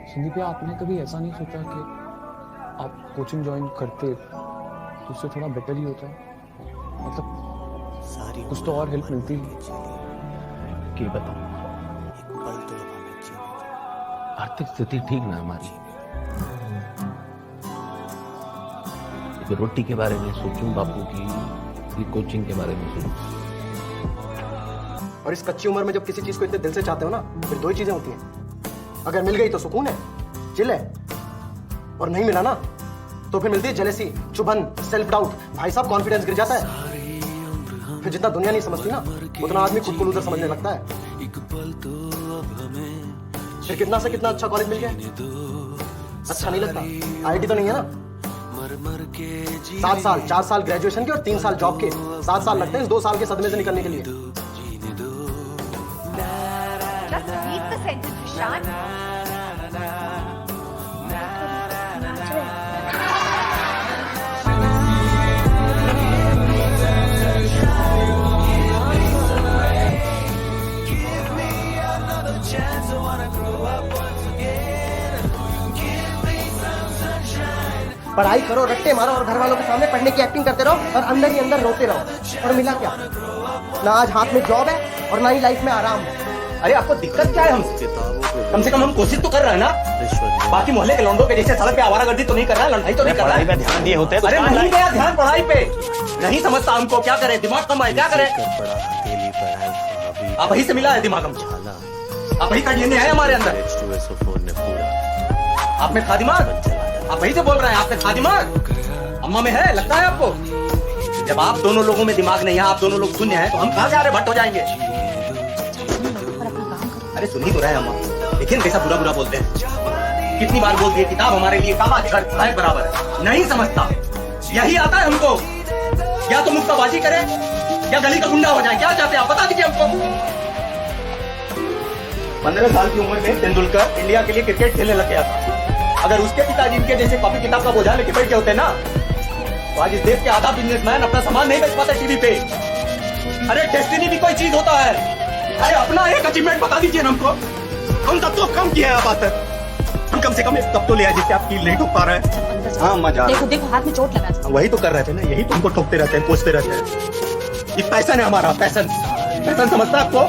संदीप भैया, आपने कभी ऐसा नहीं सोचा कि आप कोचिंग ज्वाइन करते तो उससे थोड़ा बेटर ही होता? मतलब कुछ तो और हेल्प मिलती। कि बताओ, आर्थिक स्थिति ठीक ना हमारी। एक रोटी के बारे में सोचूं बापू की, कोचिंग के बारे में सोचूं। और इस कच्ची उम्र में जब किसी चीज को इतने दिल से चाहते हो ना, फिर दो ही चीजें होती हैं। अगर मिल गई तो सुकून है, चिल है, और नहीं मिला ना तो फिर मिलती है जेलेसी, चुभन, सेल्फ डाउट। भाई साहब, कॉन्फिडेंस गिर जाता है। फिर जितना दुनिया नहीं समझती ना, उतना आदमी खुद को लूजर समझने लगता है। फिर कितना से कितना अच्छा कॉलेज मिल गया, अच्छा नहीं लगता। आईआईटी तो नहीं है ना। 7 साल, 4 साल ग्रेजुएशन के और 3 साल जॉब के, 7 साल लगते हैं इस 2 साल के सदमे से निकलने के लिए। Just read the sentence, Prashant. पढ़ाई करो, रट्टे मारो और घर वालों के सामने पढ़ने की एक्टिंग करते रहो और अंदर ही अंदर रोते रहो। और मिला क्या? ना आज हाथ में जॉब है और ना ही लाइफ में आराम है। अरे आपको दिक्कत क्या है हमसे? कम से कम हम कोशिश तो कर रहे हैं ना। बाकी मोहल्ले के लौंडों के जैसे सड़क पे आवारागर्दी तो नहीं कर रहा है, लड़ाई तो नहीं कर रहा है। पढ़ाई पे ध्यान दिए होते हैं। अरे नहीं गया ध्यान पढ़ाई पे, नहीं समझता हमको। क्या करे, दिमाग कम है, क्या करे? आप वही से मिला है दिमाग हमको, आप वही का डीएनए है हमारे अंदर। आप में था दिमाग, आप वही से बोल रहे हैं। आप में था दिमाग, अम्मा में है, लगता है आपको? जब आप दोनों लोगों में दिमाग नहीं है, आप दोनों लोग शून्य हैं, तो हम कहाँ जा रहे, भट्ट हो जाएंगे। अरे सुन ही तो रहे हैं अम्मा, लेकिन कैसा बुरा बुरा बोलते हैं। कितनी बार बोल दिए किताब हमारे लिए कामा घर है बराबर है, नहीं समझता। यही आता है हमको, या तो मुक्काबाजी करे या गली का गुंडा हो जाए। क्या चाहते हैं आप, बता दीजिए हमको। 15 साल की उम्र में तेंदुलकर इंडिया के लिए क्रिकेट खेलने लग गया था। अगर उसके पिताजी इनके जैसे कॉपी किताब का बोझा लेके बैठ के होते ना, तो आज इस देश के आधा बिजनेसमैन अपना सामान नहीं बेच पाता टीवी पे। अरे डेस्टिनी भी कोई चीज होता है। अरे अपना एक अचीवमेंट बता दीजिए हमको। हम तब तो कम किया है बात है, हम कम से कम एक तब तो ले आए जिससे आप कील नहीं ठोक पा रहे हैं। हाँ मजा, देखो देखो हाथ में चोट लगा। वही तो कर रहे थे ना, यही तो हमको ठोकते रहते हैं, कोसते रहते हैं। ये पैसन है हमारा, पैसन। पैसन समझता है आपको?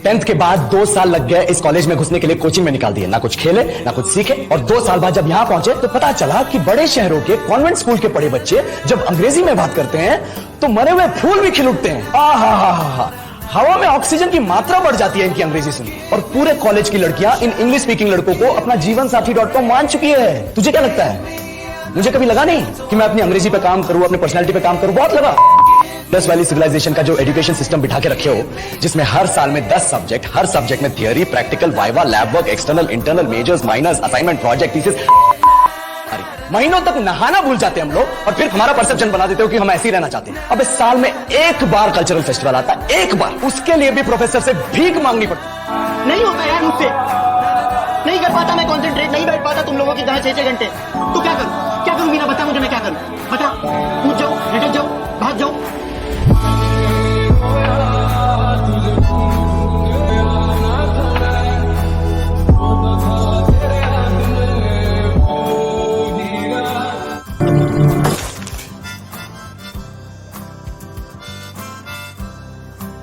10th के बाद 2 साल लग गए इस कॉलेज में घुसने के लिए, कोचिंग में निकाल दिए। ना कुछ खेले ना कुछ सीखे, और 2 साल बाद जब यहाँ पहुंचे तो पता चला कि बड़े शहरों के कॉन्वेंट स्कूल के पढ़े बच्चे जब अंग्रेजी में बात करते हैं तो मरे हुए फूल भी खिल उठते हैं। आहा, हवा में ऑक्सीजन की मात्रा बढ़ जाती है इनकी अंग्रेजी सुन। और पूरे कॉलेज की लड़कियां इन इंग्लिश स्पीकिंग लड़कों को अपना जीवन साथी.com मान चुकी है। तुझे क्या लगता है? मुझे कभी लगा नहीं कि मैं अपनी अंग्रेजी पे काम करूं, अपनी पर्सनालिटी पे काम करूं। बहुत लगा। प्लस वाली सिविलाइजेशन का जो एजुकेशन सिस्टम बिठा के रखे हो, जिसमें हर साल में 10 सब्जेक्ट, हर सब्जेक्ट में theory, practical, viva, lab work, external, internal, majors, minors, assignment, project, thesis. महीनों तक नहाना भूल जाते हैं हम लोग, और फिर हमारा परसेप्शन बना देते हो कि हम ऐसे ही रहना चाहते हैं। अब इस साल में एक बार कल्चरल फेस्टिवल आता है, एक बार, उसके लिए भी प्रोफेसर से भीख मांगनी पड़ती। नहीं होता यार मुझसे, नहीं कर पाता मैं कॉन्सेंट्रेट, नहीं बैठ पाता तुम लोगों की तरह 6-6 घंटे। तो क्या करूं, क्या करूं मीना, बता मुझे, मैं क्या करूं? बता, कूद जाओ, लटक जाओ, भाग जाओ।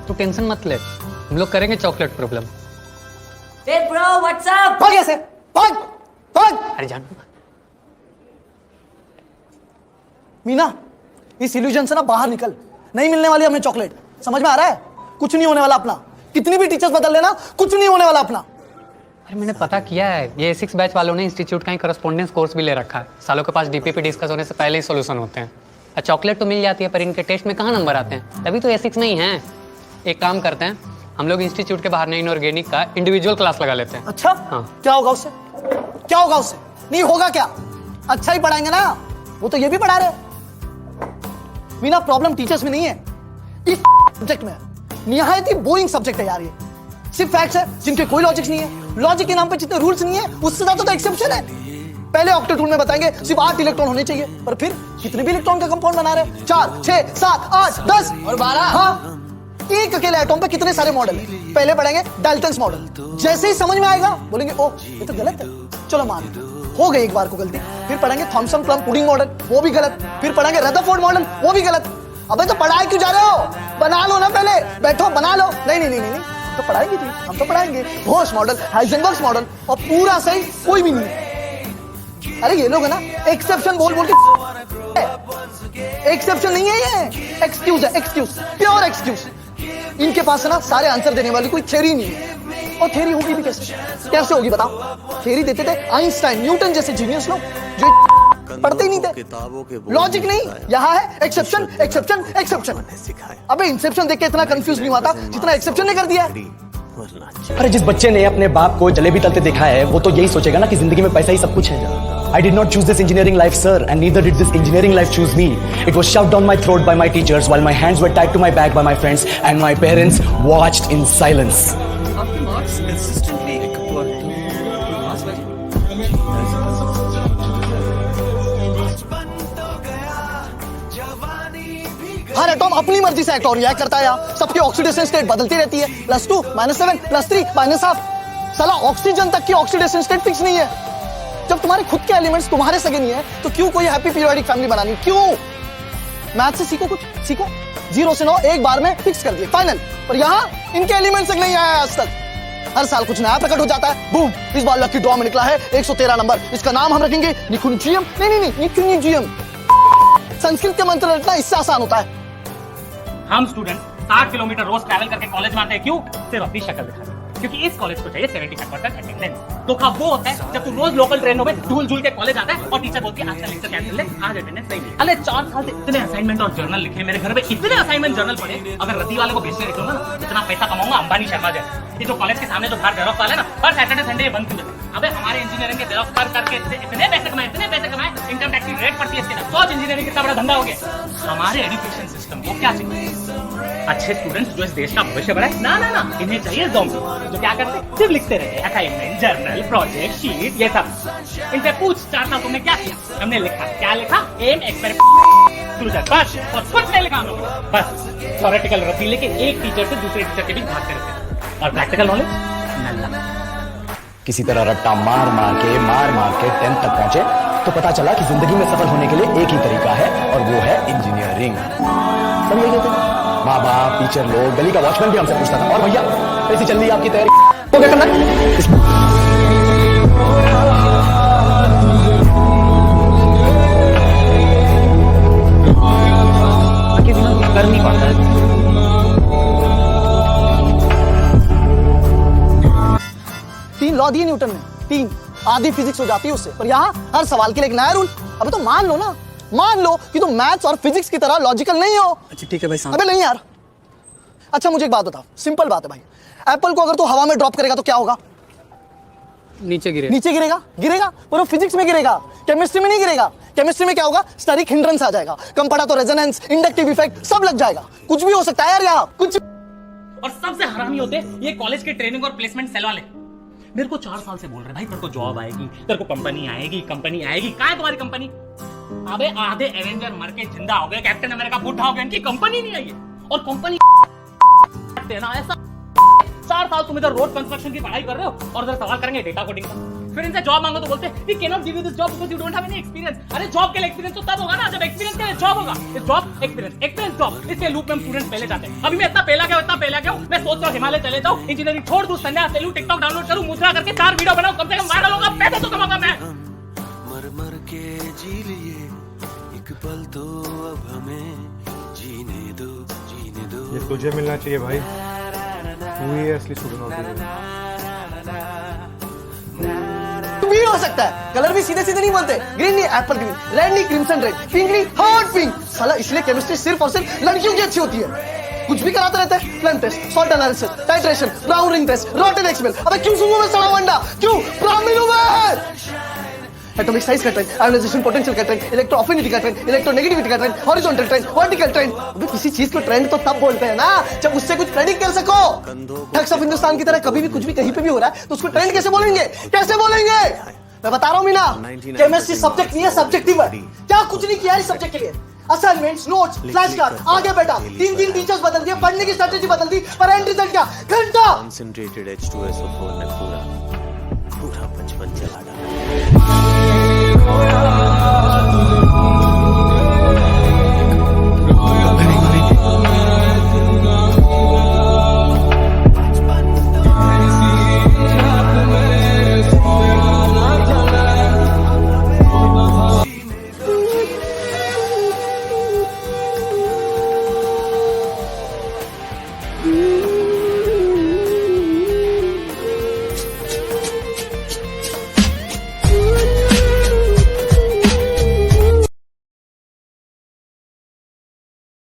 तो टेंशन मत ले, हम लोग करेंगे chocolate problem. Hey bro, what's up? भाग ऐसे, भाग, भाग। अरे जान, मीना, इस इल्यूजन से ना बाहर निकल। नहीं मिलने वाली हमें चॉकलेट, समझ में आ रहा है? कुछ नहीं होने वाला अपना, कितनी भी टीचर्स बदल लेना, कुछ नहीं होने वाला अपना। अरे मैंने पता किया है, ये A6 बैच वालों ने इंस्टीट्यूट का ही करस्पॉन्डेंस कोर्स भी ले रखा है। सालों के पास डीपीपी डिस्कस होने से पहले ही सोल्यूशन होते हैं। और चॉकलेट तो मिल जाती है, पर इनके टेस्ट में कहाँ नंबर आते हैं, तभी तो A6 नहीं है। एक काम करते हैं, हम लोग इंस्टीट्यूट के बाहर इनऑर्गेनिक का इंडिविजुअल क्लास लगा लेते हैं। अच्छा, हाँ। क्या होगा उससे? क्या होगा उससे? नहीं होगा क्या? अच्छा ही पढ़ाएंगे ना, वो तो ये भी पढ़ा रहे। मीना, प्रॉब्लम टीचर्स में नहीं है, इस सब्जेक्ट में। निहायत ही बोरिंग सब्जेक्ट है यार ये। सिर्फ फैक्ट्स है जिनके कोई लॉजिक नहीं है। लॉजिक के नाम पे जितने रूल्स नहीं है, उससे ज्यादा तो एक्सेप्शन है। पहले ऑक्टेट रूल में बताएंगे सिर्फ 8 इलेक्ट्रॉन होने चाहिए, पर फिर कितने भी इलेक्ट्रॉन का कंपाउंड बना रहे हैं? 4, 6, 7, 8, 10 और 12। हाँ, एक अकेले एटॉम पे कितने सारे मॉडल हैं। पहले पढ़ेंगे डाल्टन्स मॉडल, जैसे ही समझ में आएगा बोलेंगे ओह ये तो गलत है, चलो मान हो गई एक बार को गलती। फिर पढ़ेंगे थॉमसन प्लम पुडिंग मॉडल, वो भी गलत। फिर पढ़ेंगे रदरफोर्ड मॉडल, वो भी गलत। अबे तो पढ़ाई क्यों जा रहे हो, बना लो ना, पहले बैठो बना लो। नहीं नहीं नहीं नहीं, तो पढ़ाएंगे जी, हम तो पढ़ाएंगे बोस मॉडल, हाइजेनबर्ग मॉडल, और पूरा सही कोई भी नहीं। अरे ये लोग है ना एक्सेप्शन बोल बोल के, एक्सेप्शन नहीं है ये, एक्सक्यूज है, एक्सक्यूज, प्योर एक्सक्यूज। इनके पास है ना सारे आंसर देने वाली कोई थ्योरी नहीं है। और थ्योरी होगी भी कैसे, कैसे होगी बताओ। थ्योरी देते थे आइंस्टाइन, न्यूटन जैसे जीनियस लोग जो पढ़ते ही नहीं थे। लॉजिक नहीं, यहाँ है एक्सेप्शन एक्सेप्शन एक्सेप्शन। अबे इंसेप्शन देख के इतना कंफ्यूज नहीं हुआ था जितना एक्सेप्शन ने कर दिया है। अरे जिस बच्चे ने अपने बाप को जलेबी तलते देखा है वो तो यही सोचेगा ना कि जिंदगी में पैसा ही सब कुछ है। I did not choose this engineering life, sir, and neither did this engineering life choose me. It was shoved down my throat by my teachers while my hands were tied to my back by my friends and my parents watched in silence. आपके marks consistently हर atom अपनी मर्जी से act और react करता है यार। सबकी oxidation state बदलती रहती है, +2 -7 +3 -1/2। साला ऑक्सीजन तक की ऑक्सीडेशन स्टेट फिक्स नहीं है। जब तुम्हारे खुद के एलिमेंट्स तुम्हारे सगे नहीं है तो क्यों कोई हैप्पी पीरियोडिक फैमिली बनानी, क्यों? मैथ से सीखो, कुछ सीखो। 0 से 9 एक बार में फिक्स कर दिए फाइनल। पर यहाँ इनके एलिमेंट्स तक नहीं आया आज तक। हर साल कुछ नया प्रकट हो जाता है, बूम, इस बार लकी ड्रॉ में निकला है 113 नंबर, इसका नाम हम रखेंगे निकुंजियम। नहीं नहीं निकुंजियम। संस्कृत के मंत्र रटना इससे आसान होता है। हम स्टूडेंट 60 किलोमीटर रोज ट्रैवल करके कॉलेज में आते हैं, क्यों? सिर्फ अपनी शक्ल दिखाने, क्योंकि इस कॉलेज को चाहिए 75% अटेंडेंस। धोखा वो होता है जब तू रोज लोकल ट्रेनों में झूल झूल के कॉलेज आता है और टीचर बोलती है आज का लेक्चर कैंसिल है, आज अटेंडेंस नहीं। अरे 4 साल से इतने असाइनमेंट और जर्नल लिखे मेरे घर में, इतने असाइनमेंट जर्नल पड़े, अगर रद्दी वाले को बेचने निकलूंगा ना इतना पैसा कमाऊंगा अंबानी शर्मा जैसे। ये जो कॉलेज के सामने जो बाहर जेरोक्स वाला है ना, हर सैटरडे संडे बंद कर देते। अबे हमारे इंजीनियरिंग के जेरोक्स कर करके इतने पैसे कमाए, इनकम टैक्स की रेट पड़ती है इसके साथ। सोच इंजीनियरिंग कितना बड़ा धंधा हो गया। हमारे एजुकेशन सिस्टम को क्या चाहिए? अच्छे स्टूडेंट्स जो इस देश का भविष्य बढ़ाए ना ना ना, इन्हें चाहिए ज़ॉम्बी जो क्या करते, सिर्फ लिखते रहते, असाइनमेंट, जर्नल, प्रोजेक्ट, शीट, ये सब। इनसे पूछ 4 साल तुमने क्या किया? हमने लिखा, क्या लिखा? एम एक्सपेरिमेंट, बस, और कुछ नहीं लिखा हम लोग। बस थ्योरेटिकल रद्दी लेके एक टीचर से दूसरे टीचर के बीच भागते रहते, और प्रैक्टिकल नॉलेज नल्ला। किसी तरह रट्टा मार मार के 10th तक पहुंचे तो पता चला कि जिंदगी में सफल होने के लिए एक ही तरीका है और वो है इंजीनियरिंग। सब यही कहते हैं, माँ बाप, टीचर लोग, गली का वॉचमैन भी हमसे पूछता था, और भैया कैसी चल रही है आपकी तैयारी, तो क्या करना है? कर नहीं पाता है। तीन लॉ दिए न्यूटन ने, 3 आधी फिजिक्स हो जाती है उससे। पर यहाँ हर सवाल के लिए एक नया रूल। अबे तो मान लो ना, मान लो कि तुम मैथ्स और फिजिक्स की तरह लॉजिकल नहीं हो। अच्छा ठीक है भाई। अबे नहीं यार। अच्छा मुझे एक बात बताओ, सिंपल बात है भाई, एप्पल को अगर तू हवा में ड्रॉप करेगा तो क्या होगा? नीचे गिरेगा। नीचे गिरेगा, गिरेगा, पर वो फिजिक्स में गिरेगा, केमिस्ट्री में नहीं गिरेगा। केमिस्ट्री में क्या होगा? स्टेरिक हिंड्रेंस आ जाएगा, कम पड़ा तो रेजोनेंस, इंडक्टिव इफेक्ट सब लग जाएगा। कुछ भी हो सकता है यार यहाँ, कुछ। और सबसे हरामी होते ये कॉलेज के ट्रेनिंग और प्लेसमेंट सेल वाले। मेरे को 4 साल से बोल रहे भाई तेरे को जॉब आएगी, तेरे को कंपनी आएगी, कंपनी आएगी। कहाँ है तुम्हारी कंपनी? अबे आधे एवेंजर मर के जिंदा हो गए, कैप्टन अमेरिका बूढ़ा हो गया, इनकी कंपनी नहीं आई है। और कंपनी देना ऐसा 4 साल तुम इधर रोड कंस्ट्रक्शन की पढ़ाई कर रहे हो और इधर सवाल करेंगे डेटा कोडिंग का। फिर इनसे जॉब मांगो तो बोलते हैं we can not give you this job because you don't have any experience. अरे जॉब के लिए एक्सपीरियंस तो तब होगा ना जब एक्सपीरियंस के लिए जॉब होगा। इस जॉब एक्सपीरियंस जॉब, इसके लूप में हम स्टूडेंट्स पहले जाते हैं। अभी मैं इतना पहला गया हूं, मैं सोच रहा हूं हिमालय चले जाऊं, इंजीनियरिंग छोड़ दूं, संन्यास ले लूं, टिकटॉक डाउनलोड करूं, मुद्रा करके 4 वीडियो बनाऊं, कम से कम वायरल होगा, पैसा तो कमाऊंगा मैं। मर मर के जी लिए एक पल तो अब हमें जीने दो। ये तुझे मिलना चाहिए भाई, तू ही असली स्टूडेंट होती है। भी हो सकता है, कलर भी सीधे सीधे नहीं बोलते, ग्रीन नहीं एप्पल ग्रीन, रेड नहीं क्रिम्सन रेड, पिंक नहीं हॉट पिंक। साला इसलिए केमिस्ट्री सिर्फ और सिर्फ लड़कियों की अच्छी होती है। कुछ भी कराते रहते हैं, flame test, salt analysis, titration, brown ring test, रॉटेड एक्सपेल। अबे क्यों सुनूं मैं सड़ा वंडा, क्यों ब्राह्मण हूं मैं? एटॉमिक साइज का ट्रेंड, आयोनाइजेशन पोटेंशियल का ट्रेंड, इलेक्ट्रो अफिनिटी का ट्रेंड, इलेक्ट्रोनेगेटिविटी का trend, horizontal trend, vertical trend. अबे किसी चीज को ट्रेंड तो तब बोलते हैं ना जब उससे कुछ प्रेडिक्ट कर सको। ठग्स ऑफ हिंदुस्तान की तरह कभी भी कुछ भी कहीं पे भी हो रहा है तो उसको ट्रेंड कैसे बोलेंगे, कैसे बोलेंगे? मैं बता रहा हूं मीना, केमिस्ट्री सब्जेक्ट नहीं है, सब्जेक्टिव है। क्या कुछ नहीं किया इस सब्जेक्ट के लिए। असाइनमेंट्स, नोट्स, फ्लैश कार्ड, आगे बेटा 3 टीचर्स बदल दिए, पढ़ने की स्ट्रेटेजी बदल दी, पर एंड रिजल्ट क्या? घंटा। कॉन्सेंट्रेटेड H2SO4 ने पूरा बचपन चला डाला।